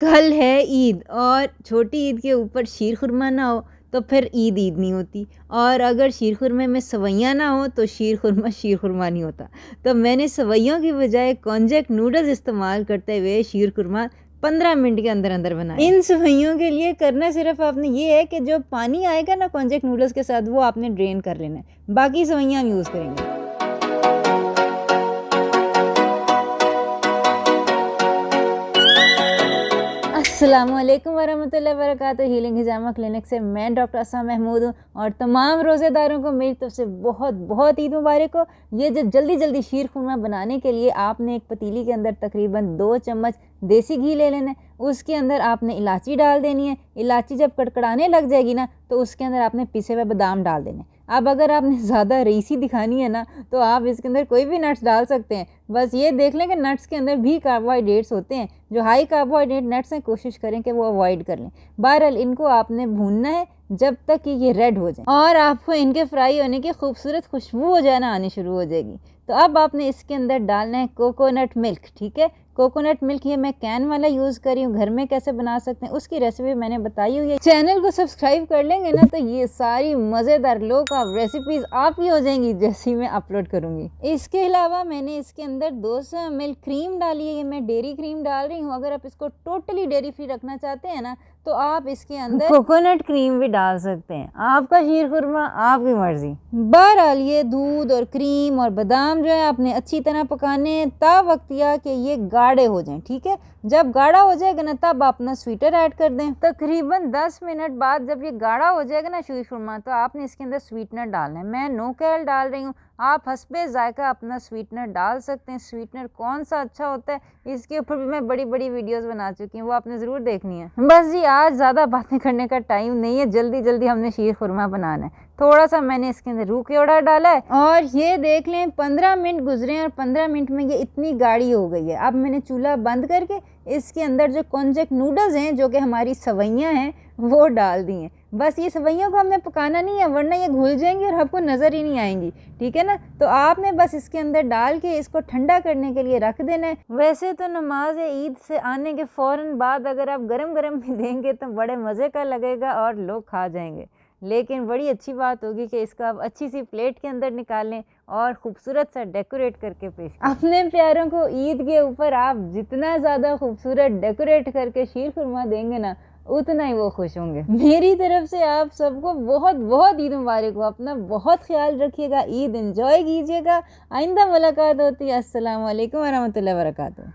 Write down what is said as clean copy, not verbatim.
कल है ईद और छोटी ईद के ऊपर शीर खुरमा ना हो तो फिर ईद ईद नहीं होती। और अगर शीर खुरमे में सवैयाँ ना हो तो शीर खुरमा नहीं होता। तो मैंने सवैयों की बजाय कॉन्जेक्ट नूडल्स इस्तेमाल करते हुए शीर खुरमा 15 मिनट के अंदर अंदर बनाया। इन सवैयों के लिए करना सिर्फ आपने ये है कि जो पानी आएगा ना कॉन्जेक्ट नूडल्स के साथ वो आपने ड्रेन कर लेना है। बाकी सवैयाँ हम यूज़ करेंगे। अस्सलामुअलैकुम वरहमतुल्लाहि वबरकातुहू। हीलिंग हिजामा क्लिनिक से मैं डॉक्टर असमा महमूद हूँ और तमाम रोज़ेदारों को मेरी तरफ से बहुत बहुत ईद मुबारक हो। ये जो जल्दी जल्दी शीर खुरमा बनाने के लिए आपने एक पतीली के अंदर तकरीबन 2 चम्मच देसी घी ले लेना है। उसके अंदर आपने इलायची डाल देनी है। इलायची जब कड़कड़ाने लग जाएगी ना तो उसके अंदर आपने पिसे हुए बादाम डाल देने। अब अगर आपने ज़्यादा रईसी दिखानी है ना तो आप इसके अंदर कोई भी नट्स डाल सकते हैं। बस ये देख लें कि नट्स के अंदर भी कार्बोहाइड्रेट्स होते हैं। जो हाई कार्बोहाइड्रेट नट्स हैं कोशिश करें कि वो अवॉइड कर लें। बहरहाल इनको आपने भूनना है जब तक कि ये रेड हो जाए और आपको इनके फ्राई होने की खूबसूरत खुशबू हो जाना आनी शुरू हो जाएगी। तो अब आपने इसके अंदर डालना है कोकोनट मिल्क। ठीक है, कोकोनट मिल्क ये मैं कैन वाला यूज़ कर रही हूँ। घर में कैसे बना सकते हैं उसकी रेसिपी मैंने बताई हुई है। चैनल को सब्सक्राइब कर लेंगे ना तो ये सारी मज़ेदार लो कबाब रेसिपीज़ आपकी हो जाएंगी जैसी मैं अपलोड करूँगी। इसके अलावा मैंने इसके अंदर 200 ml क्रीम डाली है। ये मैं डेयरी क्रीम डाल रही हूँ। अगर आप इसको टोटली डेयरी फ्री रखना चाहते हैं ना तो आप इसके अंदर कोकोनट क्रीम भी डाल सकते हैं। आपका शीर खुरमा आपकी मर्जी। बहरहाल ये दूध और क्रीम और बादाम जो है आपने अच्छी तरह पकाने हैं ता वक्तिया कि ये गाढ़े हो जाएं। ठीक है, जब गाढ़ा हो जाएगा ना तब अपना स्वीटर ऐड कर दें। तकरीबन 10 मिनट बाद जब ये गाढ़ा हो जाएगा ना शीर खुरमा तो आपने इसके अंदर स्वीटनर डालना है। मैं नो कैल डाल रही हूँ। आप हस्बे जायका अपना स्वीटनर डाल सकते हैं। स्वीटनर कौन सा अच्छा होता है इसके ऊपर भी मैं बड़ी बड़ी वीडियोस बना चुकी हूँ, वो आपने ज़रूर देखनी है। बस जी आज ज़्यादा बातें करने का टाइम नहीं है, जल्दी जल्दी हमने शीर खुरमा बनाना है। थोड़ा सा मैंने इसके अंदर रूह केवड़ा डाला है और ये देख लें 15 मिनट गुजरे हैं और 15 मिनट में ये इतनी गाढ़ी हो गई है। अब मैंने चूल्हा बंद करके इसके अंदर जो कॉन्जेक्ट नूडल्स हैं जो कि हमारी सवैयाँ हैं वो डाल दी हैं। बस ये सवैयों को हमने पकाना नहीं है वरना ये घुल जाएंगी और आपको नज़र ही नहीं आएंगी। ठीक है ना, तो आपने बस इसके अंदर डाल के इसको ठंडा करने के लिए रख देना है। वैसे तो नमाज ईद से आने के फ़ौरन बाद अगर आप गरम गरम भी देंगे तो बड़े मज़े का लगेगा और लोग खा जाएंगे। लेकिन बड़ी अच्छी बात होगी कि इसका आप अच्छी सी प्लेट के अंदर निकालें और ख़ूबसूरत सा डेकोरेट करके पेश करें। अपने प्यारों को ईद के ऊपर आप जितना ज़्यादा खूबसूरत डेकोरेट करके शीर खुरमा देंगे ना उतना ही वो खुश होंगे। मेरी तरफ से आप सबको बहुत बहुत ईद मुबारक हो। अपना बहुत ख्याल रखिएगा, ईद एंजॉय कीजिएगा। आइंदा मुलाकात होती है। अस्सलाम वालेकुम वरहमतुल्लाहि वबरकातुहू।